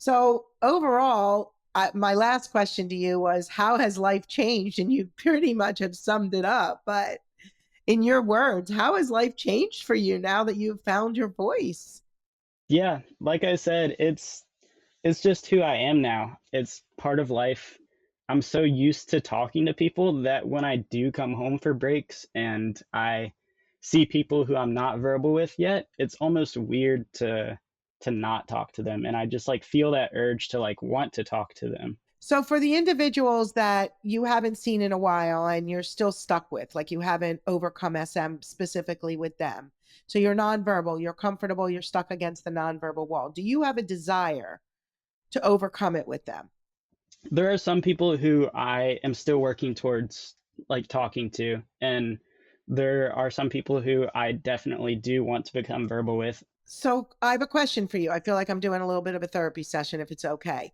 So overall, my last question to you was, how has life changed? And you pretty much have summed it up. But in your words, how has life changed for you now that you've found your voice? Yeah, like I said, it's just who I am now. It's part of life. I'm so used to talking to people that when I do come home for breaks and I see people who I'm not verbal with yet, it's almost weird to not talk to them, and I just like feel that urge to like want to talk to them. So for the individuals that you haven't seen in a while and you're still stuck with, like you haven't overcome SM specifically with them. So you're nonverbal, you're comfortable, you're stuck against the nonverbal wall. Do you have a desire to overcome it with them? There are some people who I am still working towards like talking to, and there are some people who I definitely do want to become verbal with. So I have a question for you. I feel like I'm doing a little bit of a therapy session if it's okay.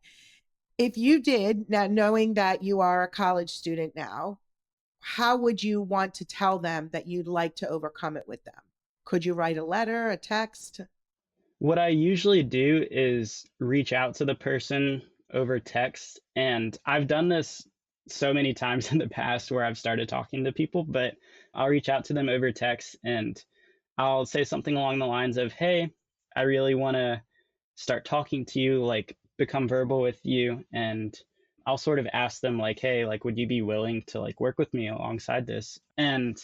If you did, now knowing that you are a college student now, how would you want to tell them that you'd like to overcome it with them? Could you write a letter, a text? What I usually do is reach out to the person over text, and I've done this so many times in the past where I've started talking to people, but I'll reach out to them over text and I'll say something along the lines of, "Hey, I really want to start talking to you, like become verbal with you." And I'll sort of ask them like, "Hey, like would you be willing to like work with me alongside this?" And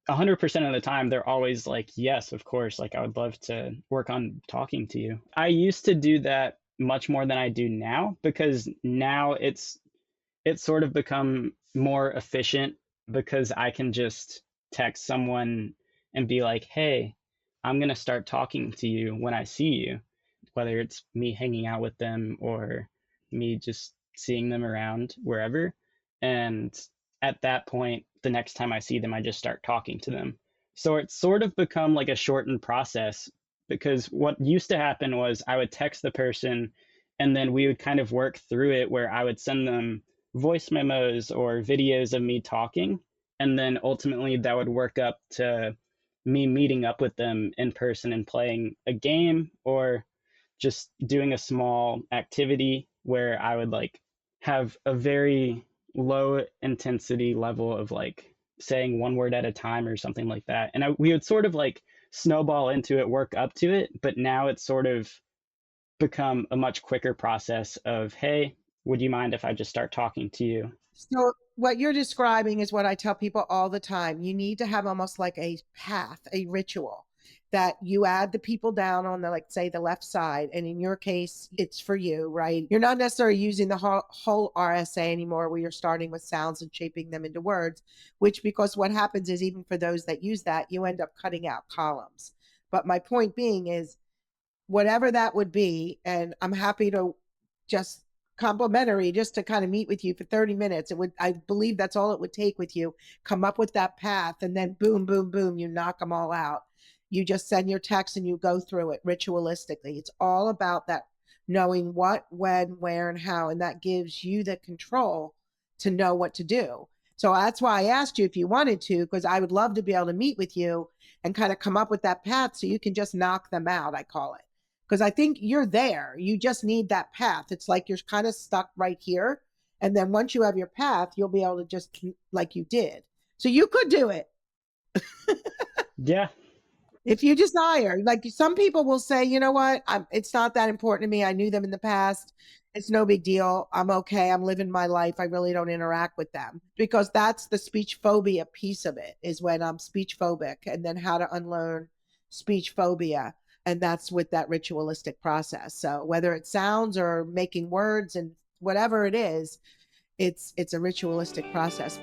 100% of the time they're always like, yes, of course, like I would love to work on talking to you. I used to do that much more than I do now because now it's sort of become more efficient because I can just text someone and be like, hey, I'm going to start talking to you when I see you, whether it's me hanging out with them or me just seeing them around wherever. And at that point, the next time I see them, I just start talking to them. So it's sort of become like a shortened process because what used to happen was I would text the person and then we would kind of work through it where I would send them voice memos or videos of me talking. And then ultimately that would work up to me meeting up with them in person and playing a game or just doing a small activity where I would like have a very low intensity level of like saying one word at a time or something like that. And we would sort of like snowball into it, work up to it. But now it's sort of become a much quicker process of, hey, would you mind if I just start talking to you? So what you're describing is what I tell people all the time. You need to have almost like a path, a ritual that you add the people down on the, like, say, the left side. And in your case, it's for you, right? You're not necessarily using the whole RSA anymore, where you're starting with sounds and shaping them into words, which, because what happens is, even for those that use that, you end up cutting out columns. But my point being is, whatever that would be, and I'm happy to just complimentary just to kind of meet with you for 30 minutes. It would, I believe that's all it would take with you. Come up with that path, and then boom, boom, boom, you knock them all out. You just send your text and you go through it ritualistically. It's all about that, knowing what, when, where, and how. And that gives you the control to know what to do. So that's why I asked you if you wanted to, because I would love to be able to meet with you and kind of come up with that path so you can just knock them out, I call it. Because I think you're there. You just need that path. It's like you're kind of stuck right here. And then once you have your path, you'll be able to just, like you did. So you could do it Yeah. if you desire. Like, some people will say, you know what, it's not that important to me. I knew them in the past. It's no big deal. I'm okay. I'm living my life. I really don't interact with them, because that's the speech phobia piece of it, is when I'm speech phobic, and then how to unlearn speech phobia. And that's with that ritualistic process. So whether it sounds or making words and whatever it is, it's a ritualistic process.